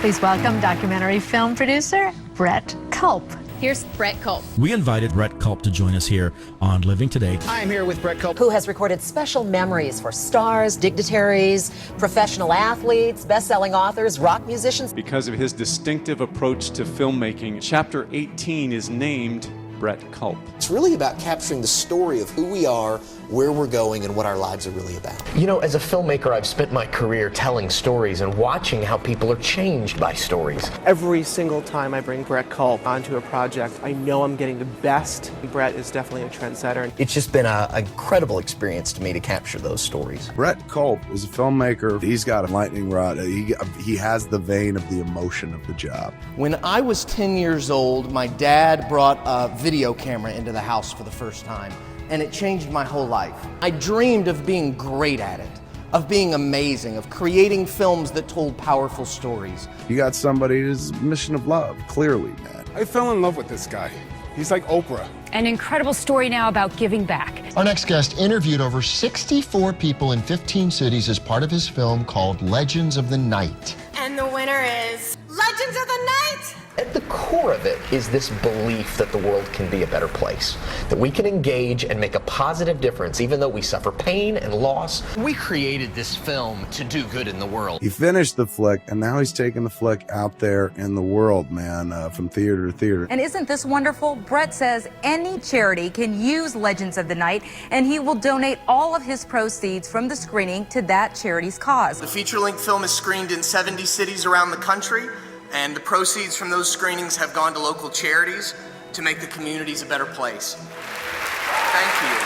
Please welcome documentary film producer Brett Culp. Here's Brett Culp. We invited Brett Culp to join us here on Living Today. I am here with Brett Culp, who has recorded special memories for stars, dignitaries, professional athletes, best-selling authors, rock musicians. Because of his distinctive approach to filmmaking, Chapter 18 is named Brett Culp. It's really about capturing the story of who we are, where we're going, and what our lives are really about. You know, as a filmmaker, I've spent my career telling stories and watching how people are changed by stories. Every single time I bring Brett Culp onto a project, I know I'm getting the best. Brett is definitely a trendsetter. It's just been an incredible experience to me to capture those stories. Brett Culp is a filmmaker. He's got a lightning rod. He has the vein of the emotion of the job. When I was 10 years old, my dad brought a video camera into the house for the first time, and it changed my whole life. I dreamed of being great at it, of being amazing, of creating films that told powerful stories. You got somebody who's a mission of love, clearly, man. I fell in love with this guy. He's like Oprah. An incredible story now about giving back. Our next guest interviewed over 64 people in 15 cities as part of his film called Legends of the Night. And the winner is Legends of the Night! At the core of it is this belief that the world can be a better place, that we can engage and make a positive difference even though we suffer pain and loss. We created this film to do good in the world. He finished the flick, and now he's taking the flick out there in the world, man, from theater to theater. And isn't this wonderful? Brett says any charity can use Legends of the Night, and he will donate all of his proceeds from the screening to that charity's cause. The feature-length film is screened in 70 cities around the country, and the proceeds from those screenings have gone to local charities to make the communities a better place. Thank you.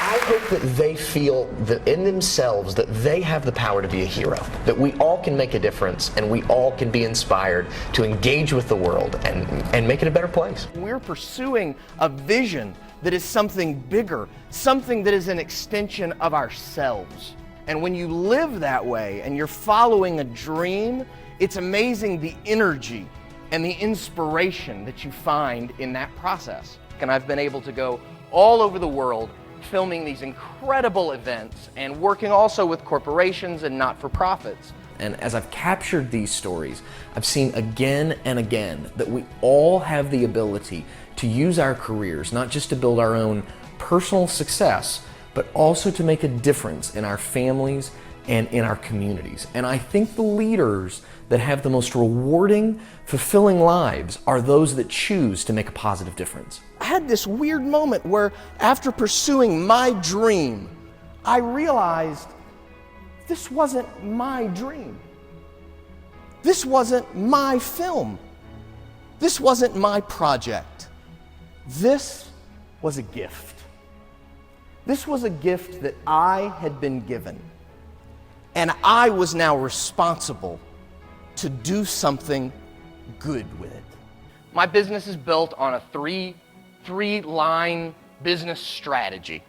I hope that they feel that in themselves that they have the power to be a hero, that we all can make a difference and we all can be inspired to engage with the world and make it a better place. We're pursuing a vision that is something bigger, something that is an extension of ourselves. And when you live that way and you're following a dream, it's amazing the energy and the inspiration that you find in that process. And I've been able to go all over the world filming these incredible events and working also with corporations and not-for-profits. And as I've captured these stories, I've seen again and again that we all have the ability to use our careers, not just to build our own personal success, but also to make a difference in our families and in our communities. And I think the leaders that have the most rewarding, fulfilling lives are those that choose to make a positive difference. I had this weird moment where after pursuing my dream, I realized this wasn't my dream. This wasn't my film. This wasn't my project. This was a gift. This was a gift that I had been given. And I was now responsible to do something good with it. My business is built on a three-line business strategy.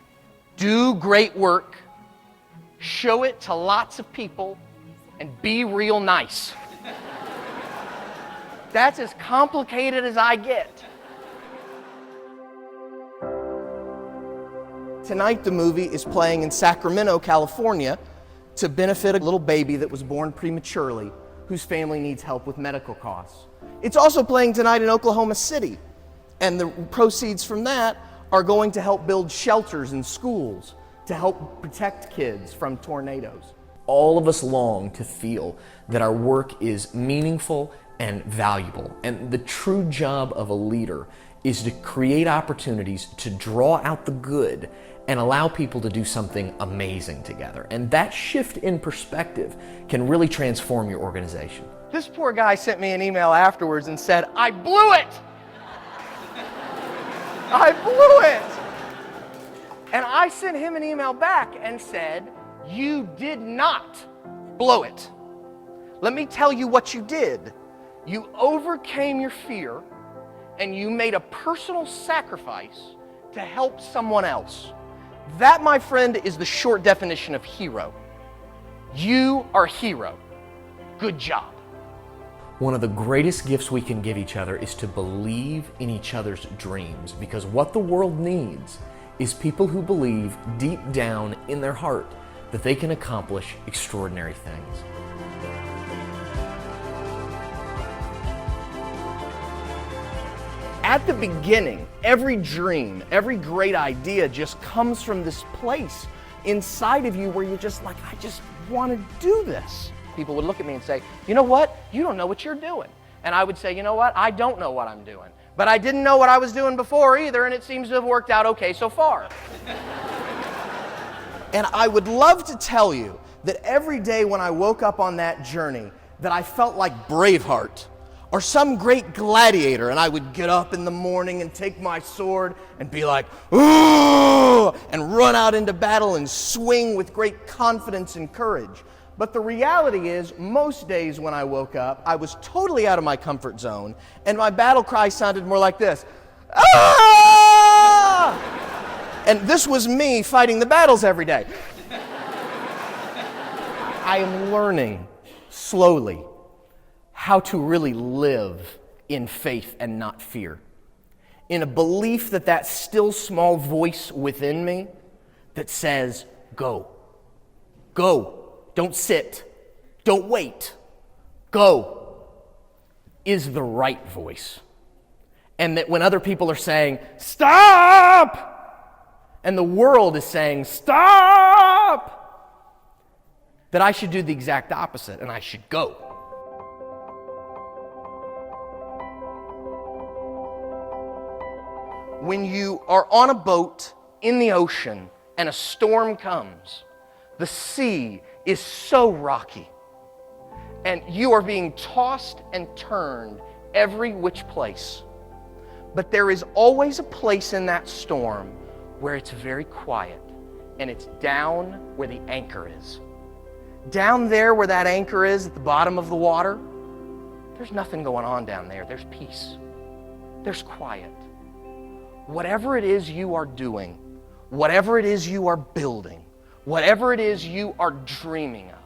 Do great work, show it to lots of people, and be real nice. That's as complicated as I get. Tonight, the movie is playing in Sacramento, California, to benefit a little baby that was born prematurely, whose family needs help with medical costs. It's also playing tonight in Oklahoma City, and the proceeds from that are going to help build shelters and schools to help protect kids from tornadoes. All of us long to feel that our work is meaningful and valuable, and the true job of a leader is to create opportunities to draw out the good and allow people to do something amazing together. And that shift in perspective can really transform your organization. This poor guy sent me an email afterwards and said, "I blew it! I blew it!" And I sent him an email back and said, "You did not blow it. Let me tell you what you did. You overcame your fear and you made a personal sacrifice to help someone else. That, my friend, is the short definition of hero. You are a hero. Good job." One of the greatest gifts we can give each other is to believe in each other's dreams, because what the world needs is people who believe deep down in their heart that they can accomplish extraordinary things. at the beginning, every dream, every great idea just comes from this place inside of you where you're just like, I just want to do this. People would look at me and say, you know what? You don't know what you're doing. And I would say, you know what? I don't know what I'm doing. But I didn't know what I was doing before either, and it seems to have worked out okay so far. And I would love to tell you that every day when I woke up on that journey, that I felt like Braveheart or some great gladiator, and I would get up in the morning and take my sword and be like, ooh, and run out into battle and swing with great confidence and courage. But the reality is, most days when I woke up, I was totally out of my comfort zone, and my battle cry sounded more like this. Ah! And this was me fighting the battles every day. I am learning slowly how to really live in faith and not fear. In a belief that that still small voice within me that says, go. Go. Don't sit. Don't wait. Go. Is the right voice. And that when other people are saying, stop! And the world is saying, stop! That I should do the exact opposite and I should go. When you are on a boat in the ocean and a storm comes, the sea is so rocky and you are being tossed and turned every which place. But there is always a place in that storm where it's very quiet, and it's down where the anchor is. Down there where that anchor is at the bottom of the water, there's nothing going on down there. There's peace. There's quiet. Whatever it is you are doing, whatever it is you are building, whatever it is you are dreaming of,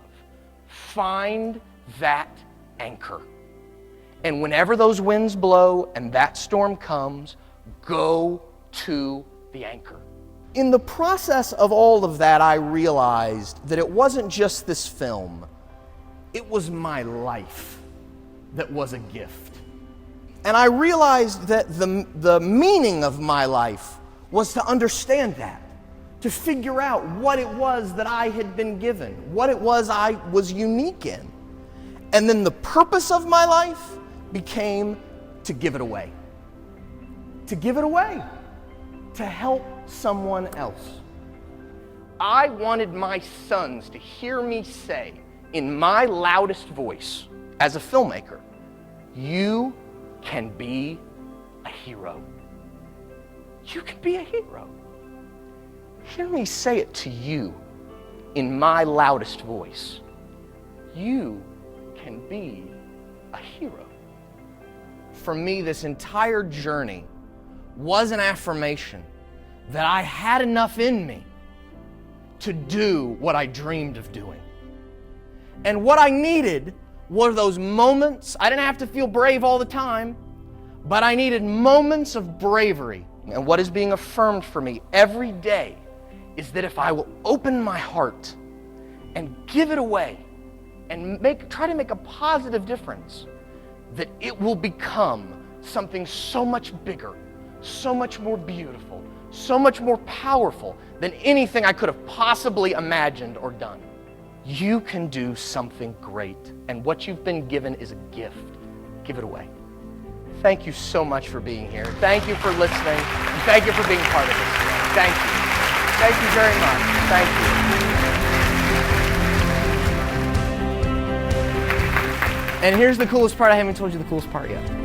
find that anchor. And whenever those winds blow and that storm comes, go to the anchor. In the process of all of that, I realized that it wasn't just this film, it was my life that was a gift. And I realized that the meaning of my life was to understand that, to figure out what it was that I had been given, what it was I was unique in. And then the purpose of my life became to give it away. To give it away. To help someone else. I wanted my sons to hear me say in my loudest voice as a filmmaker, you can be a hero. You can be a hero. Hear me say it to you in my loudest voice. You can be a hero. For me, this entire journey was an affirmation that I had enough in me to do what I dreamed of doing. And what I needed were those moments. I didn't have to feel brave all the time, but I needed moments of bravery. And what is being affirmed for me every day is that if I will open my heart and give it away and try to make a positive difference, that it will become something so much bigger, so much more beautiful, so much more powerful than anything I could have possibly imagined or done. You can do something great, and what you've been given is a gift. Give it away. Thank you so much for being here. Thank you for listening, and thank you for being part of this today. Thank you. Thank you very much. Thank you. And here's the coolest part. I haven't told you the coolest part yet.